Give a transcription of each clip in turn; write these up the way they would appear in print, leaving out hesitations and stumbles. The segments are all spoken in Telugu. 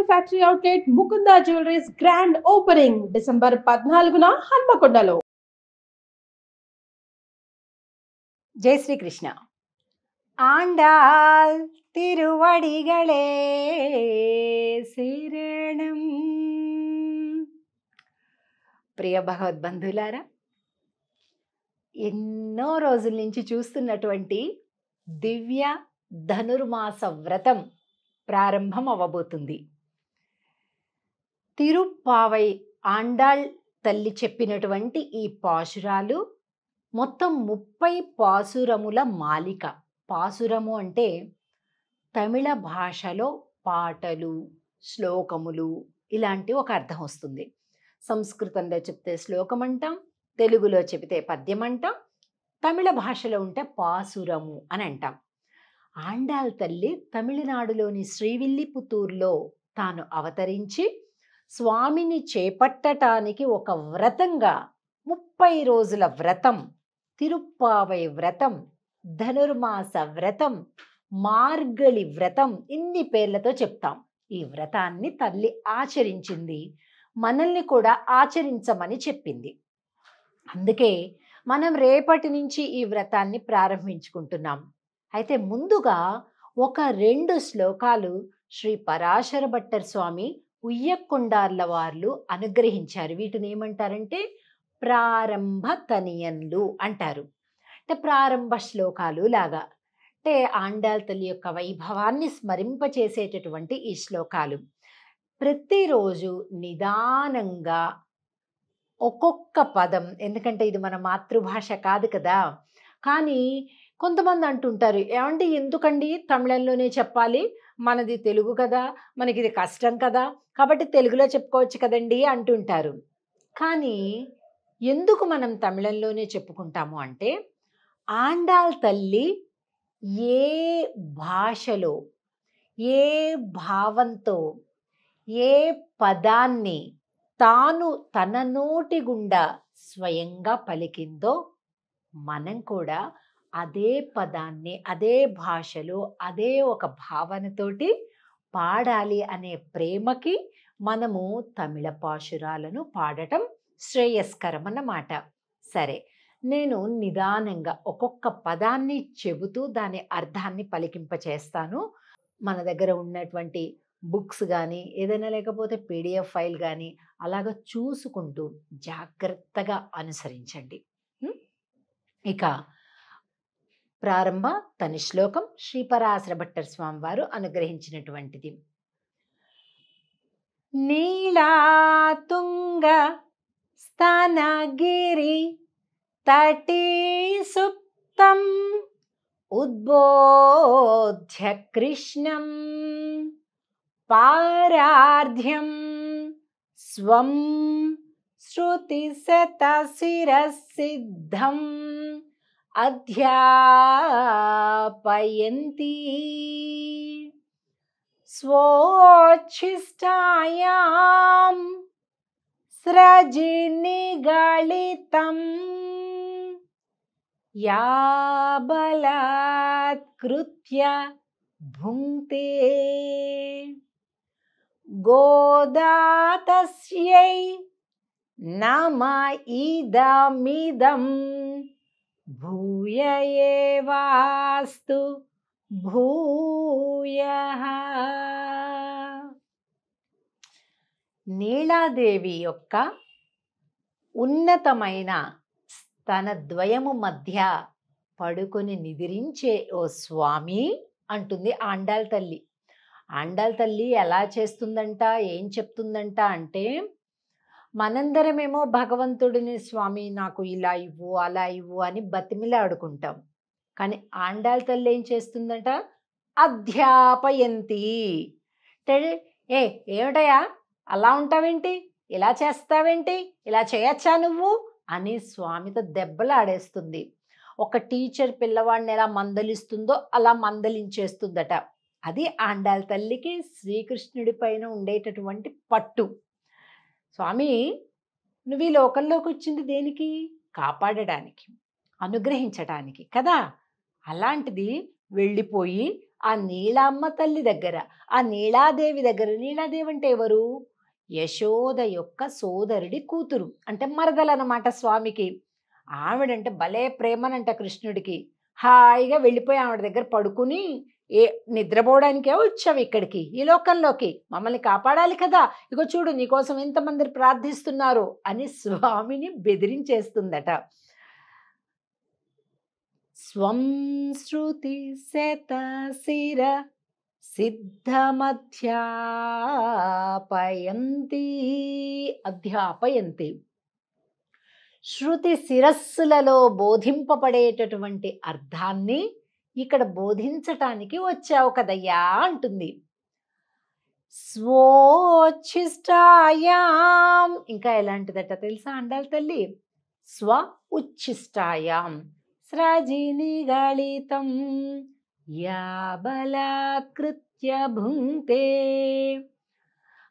Jewelry Factory Outlet Mukunda Jewelry's grand opening December 14న హన్మకొండలో. జై శ్రీకృష్ణ. ఆండాల్ తిరువడిగళే శరణం. ప్రియ భగవద్బంధులారా, ఎన్నో రోజుల నుంచి చూస్తున్నటువంటి దివ్య ధనుర్మాస వ్రతం ప్రారంభం అవ్వబోతుంది. తిరుప్పావై ఆండాళ్ తల్లి చెప్పినటువంటి ఈ పాశురాలు మొత్తం 30 పాసురముల మాలిక. పాసురము అంటే తమిళ భాషలో పాటలు, శ్లోకములు ఇలాంటి ఒక అర్థం వస్తుంది. సంస్కృతంలో చెప్తే శ్లోకం అంటాం, తెలుగులో చెబితే పద్యం అంటాం, తమిళ భాషలో ఉంటే పాసురము అని అంటాం. ఆండాళ్ తల్లి తమిళనాడులోని శ్రీవిల్లిపుత్తూరులో తాను అవతరించి స్వామిని చేపట్టటానికి ఒక వ్రతంగా 30 రోజుల వ్రతం, తిరుప్పావై వ్రతం, ధనుర్మాస వ్రతం, మార్గళి వ్రతం, ఇన్ని పేర్లతో చెప్తాం. ఈ వ్రతాన్ని తల్లి ఆచరించింది, మనల్ని కూడా ఆచరించమని చెప్పింది. అందుకే మనం రేపటి నుంచి ఈ వ్రతాన్ని ప్రారంభించుకుంటున్నాం. అయితే ముందుగా ఒక 2 శ్లోకాలు శ్రీ పరాశర భట్టర్ స్వామి ఉయ్యకొండార్ల వార్లు అనుగ్రహించారు. వీటిని ఏమంటారంటే ప్రారంభ తనియన్లు అంటారు. అంటే ప్రారంభ శ్లోకాలు లాగా, అంటే ఆండాళ్ తల్లి యొక్క వైభవాన్ని స్మరింపచేసేటటువంటి ఈ శ్లోకాలు. ప్రతిరోజు నిదానంగా ఒక్కొక్క పదం, ఎందుకంటే ఇది మన మాతృభాష కాదు కదా, కానీ కొంతమంది అంటుంటారు, ఏమండి ఎందుకండి తమిళంలోనే చెప్పాలి, మనది తెలుగు కదా, మనకి ఇది కష్టం కదా, కాబట్టి తెలుగులో చెప్పుకోవచ్చు కదండి అంటుంటారు. కానీ ఎందుకు మనం తమిళంలోనే చెప్పుకుంటాము అంటే, ఆండాళ్ తల్లి ఏ భాషలో, ఏ భావంతో, ఏ పదాన్ని తాను తన నోటి గుండా స్వయంగా పలికిందో మనం కూడా అదే పదాన్ని అదే భాషలో అదే ఒక భావనతోటి పాడాలి అనే ప్రేమకి మనము తమిళ పాశురాలను పాడటం శ్రేయస్కరం అన్నమాట. సరే, నేను నిదానంగా ఒక్కొక్క పదాన్ని చెబుతూ దాని అర్థాన్ని పలికింపచేస్తాను. మన దగ్గర ఉన్నటువంటి బుక్స్ కానీ ఏదైనా లేకపోతే PDF ఫైల్ కానీ అలాగ చూసుకుంటూ జాగ్రత్తగా అనుసరించండి. ఇక ప్రారంభ తని శ్లోకం శ్రీ పరాశర భట్టర్ స్వామి వారు అనుగ్రహించినటువంటిది. నీలాతుంగ స్తనగిరి తటీ సుప్తం ఉద్బోధ్య కృష్ణం పారార్ధ్యం స్వం శృతిశతశిరసిద్ధం అధ్యాపయంతి స్వోచ్ఛిష్టాయాం స్రజినిగళితం యా బలాత్కృత్య భుంక్తే గోదాతస్యై నమ ఇదమిదం భూయ ఏవాస్తు భూయః. నీలాదేవి యొక్క ఉన్నతమైన స్తనద్వయము మధ్య పడుకొని నిద్రించే ఓ స్వామి అంటుంది ఆండాళ్ తల్లి. ఆండాళ్ తల్లి ఎలా చేస్తుందంట, ఏం చెప్తుందంట అంటే, మనందరమేమో భగవంతుడిని స్వామి నాకు ఇలా ఇవ్వు అలా ఇవ్వు అని బతిమిలాడుకుంటాం. కానీ ఆండాళ్ తల్లి ఏం చేస్తుందంట, అధ్యాపయంతి. ఏమిటయా అలా ఉంటావేంటి, ఇలా చేస్తావేంటి, ఇలా చేయొచ్చా నువ్వు అని స్వామితో దెబ్బలాడేస్తుంది. ఒక టీచర్ పిల్లవాడిని ఎలా మందలిస్తుందో అలా మందలించేస్తుందట. అది ఆండాళ్ తల్లికి శ్రీకృష్ణుడి పైన ఉండేటటువంటి పట్టు. స్వామి నువ్వు ఈ లోకంలోకి వచ్చింది దేనికి? కాపాడడానికి, అనుగ్రహించడానికి కదా. అలాంటిది వెళ్ళిపోయి ఆ నీలామ్మ తల్లి దగ్గర, ఆ నీలాదేవి దగ్గర, నీలాదేవి అంటే ఎవరు? యశోద యొక్క సోదరుడి కూతురు, అంటే మరదలన్నమాట స్వామికి. ఆవిడంటే భలే ప్రేమనంట కృష్ణుడికి. హాయిగా వెళ్ళిపోయి ఆవిడ దగ్గర పడుకుని, ఏ నిద్రపోవడానికే వచ్చావు ఇక్కడికి, ఈ లోకంలోకి, మమ్మల్ని కాపాడాలి కదా, ఇగో చూడు నీకోసం ఎంతమంది ప్రార్థిస్తున్నారు అని స్వామిని బెదిరించేస్తుందట. స్వం శృతి శత శిర సిద్ధమధ్యాపయంతి, అధ్యాపయంతి. శృతి శిరస్సులలో బోధింపబడేటటువంటి అర్థాన్ని ఇక్కడ బోధించటానికి వచ్చావు కదయ్యా అంటుంది. స్వోచ్ఛిష్టాయాం, ఇంకా ఎలాంటిదట తెలుసా అండాలి తల్లి? స్వ ఉచ్ఛిష్టాయాం స్రజిని గళితం యా బలాత్కృత్య భుంక్తే.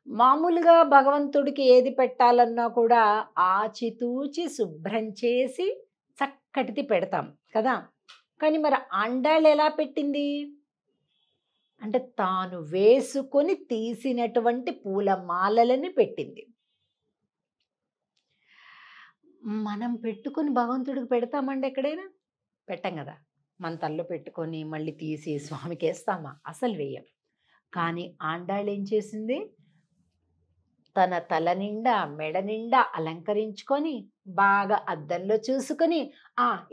మామూలుగా భగవంతుడికి ఏది పెట్టాలన్నా కూడా ఆచితూచి శుభ్రం చేసి చక్కటిది పెడతాం కదా. కానీ మరి ఆండాళ్ళు ఎలా పెట్టింది అంటే తాను వేసుకొని తీసినటువంటి పూలమాలలని పెట్టింది. మనం పెట్టుకొని భగవంతుడికి పెడతామండి ఎక్కడైనా? పెట్టం కదా. మన తల్లో పెట్టుకొని మళ్ళీ తీసి స్వామికి వేస్తామా? అసలు వేయం. కానీ ఆండాళ్ళు ఏం చేసింది? తన తల నిండా మెడ నిండా అలంకరించుకొని బాగా అద్దంలో చూసుకొని,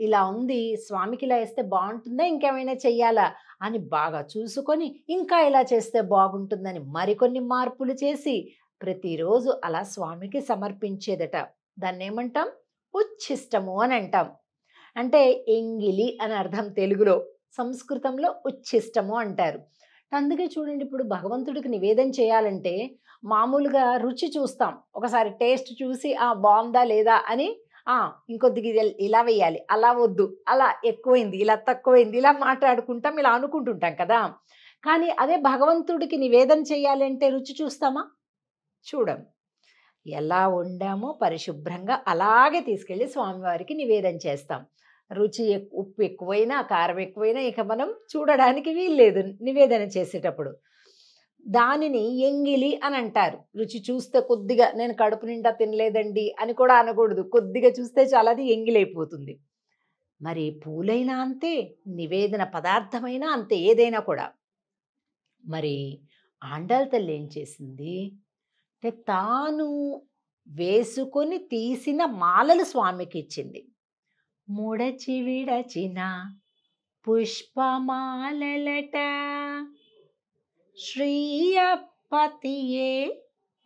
ఇలా ఉంది స్వామికి, ఇలా వేస్తే బాగుంటుందా, ఇంకేమైనా చెయ్యాలా అని బాగా చూసుకొని, ఇంకా ఇలా చేస్తే బాగుంటుందని మరికొన్ని మార్పులు చేసి ప్రతిరోజు అలా స్వామికి సమర్పించేదట. దాన్ని ఏమంటాం? ఉచ్ఛిష్టము అని అంటాం. అంటే ఎంగిలి అని అర్థం తెలుగులో, సంస్కృతంలో ఉచ్ఛిష్టము అంటారు. అందుకే చూడండి, ఇప్పుడు భగవంతుడికి నివేదన చేయాలంటే మామూలుగా రుచి చూస్తాం, ఒకసారి టేస్ట్ చూసి బాగుందా లేదా అని, ఇంకొద్దిగా ఇలా వేయాలి, అలా వద్దు, అలా ఎక్కువైంది, ఇలా తక్కువైంది, ఇలా మాట్లాడుకుంటాం, ఇలా అనుకుంటుంటాం కదా. కానీ అదే భగవంతుడికి నివేదన చేయాలి అంటే రుచి చూస్తామా? చూడం. ఎలా వండామో పరిశుభ్రంగా అలాగే తీసుకెళ్ళి స్వామివారికి నివేదన చేస్తాం. రుచి ఉప్పు ఎక్కువైనా కారం ఎక్కువైనా ఇక మనం చూడడానికి వీల్లేదు నివేదన చేసేటప్పుడు. దానిని ఎంగిలి అని అంటారు. రుచి చూస్తే కొద్దిగా, నేను కడుపు నిండా తినలేదండి అని కూడా అనకూడదు, కొద్దిగా చూస్తే చాలా అది ఎంగిలైపోతుంది. మరి పూలైనా అంతే, నివేదన పదార్థమైనా అంతే, ఏదైనా కూడా. మరి ఆండాళ్ళ తల్లి ఏం చేసింది అంటే తాను వేసుకొని తీసిన మాలలు స్వామికి ఇచ్చింది. ముడచి విడచిన పుష్పమాలలట శ్రీయపతియే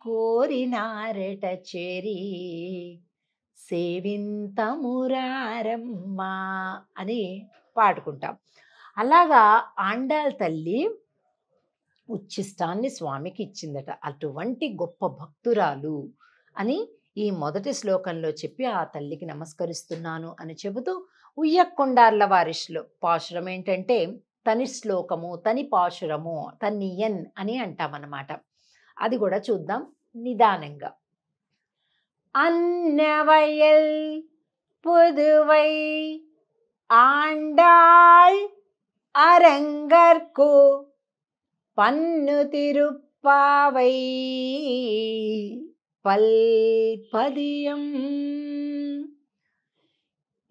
కోరినారట చేరి సేవింతమురారమ్మ అని పాడుకుంటాం. అలాగా ఆండాళ్ళ తల్లి ఉచ్ఛిష్టాన్ని స్వామికి ఇచ్చిందట. అటువంటి గొప్ప భక్తురాలు అని ఈ మొదటి శ్లోకంలో చెప్పి ఆ తల్లికి నమస్కరిస్తున్నాను అని చెబుతూ, ఉయ్యకొండార్ల వారి పాశురం ఏంటంటే తని శ్లోకము, తని పాశురము, తన్నియన్ అని అంటామన్నమాట. అది కూడా చూద్దాం నిదానంగా. అన్నవయల్ పుదువై ఆండాళ్ அரங்கற்கு பன்னு திருப்பாவை பல்பதியம்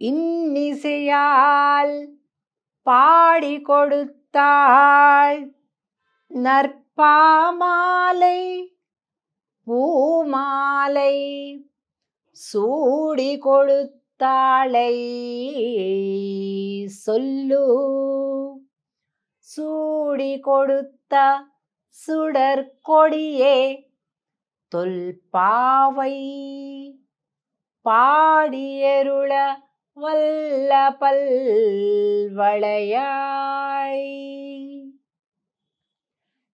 இன்னிசையால் பாடி கொடுத்தாள் நற்பாமாலை பூமாலை சூடி கொடுத்தாளை சொல்லு சூடி கொடுத்த சுடற்கொடியே தொல்பாவை பாடியருள வல்ல பல்வளையாய்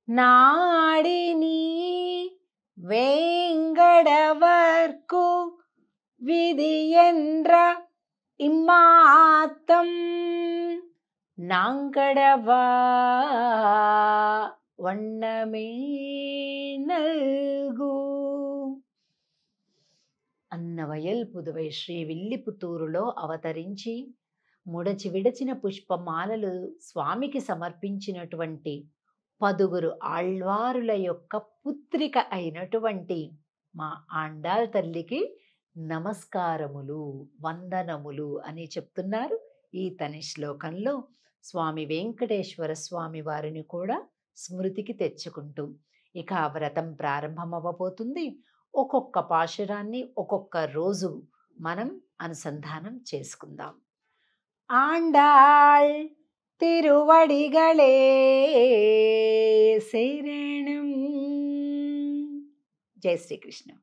நாடினி வேங்கடவர்க்கு விதி என்ற இம்மாத்தம் நாங்கடவா வண்ணமே నల్గు. అన్నవయల్ పుదువై శ్రీ విల్లిపుత్తూరులో అవతరించి ముడచి విడచిన పుష్పమాలలు స్వామికి సమర్పించినటువంటి 10 ఆళ్వారుల యొక్క పుత్రిక అయినటువంటి మా ఆండాళ్ తల్లికి నమస్కారములు, వందనములు అని చెప్తున్నారు ఈ తని శ్లోకంలో. స్వామి వెంకటేశ్వర స్వామి వారిని కూడా స్మృతికి తెచ్చుకుంటూ ఇక ఆ వ్రతం ప్రారంభమవ్వబోతుంది. ఒక్కొక్క పాశురాన్ని ఒక్కొక్క రోజు మనం అనుసంధానం చేసుకుందాం. ఆండాళ్ తిరువడిగళే శరణం. జై శ్రీకృష్ణ.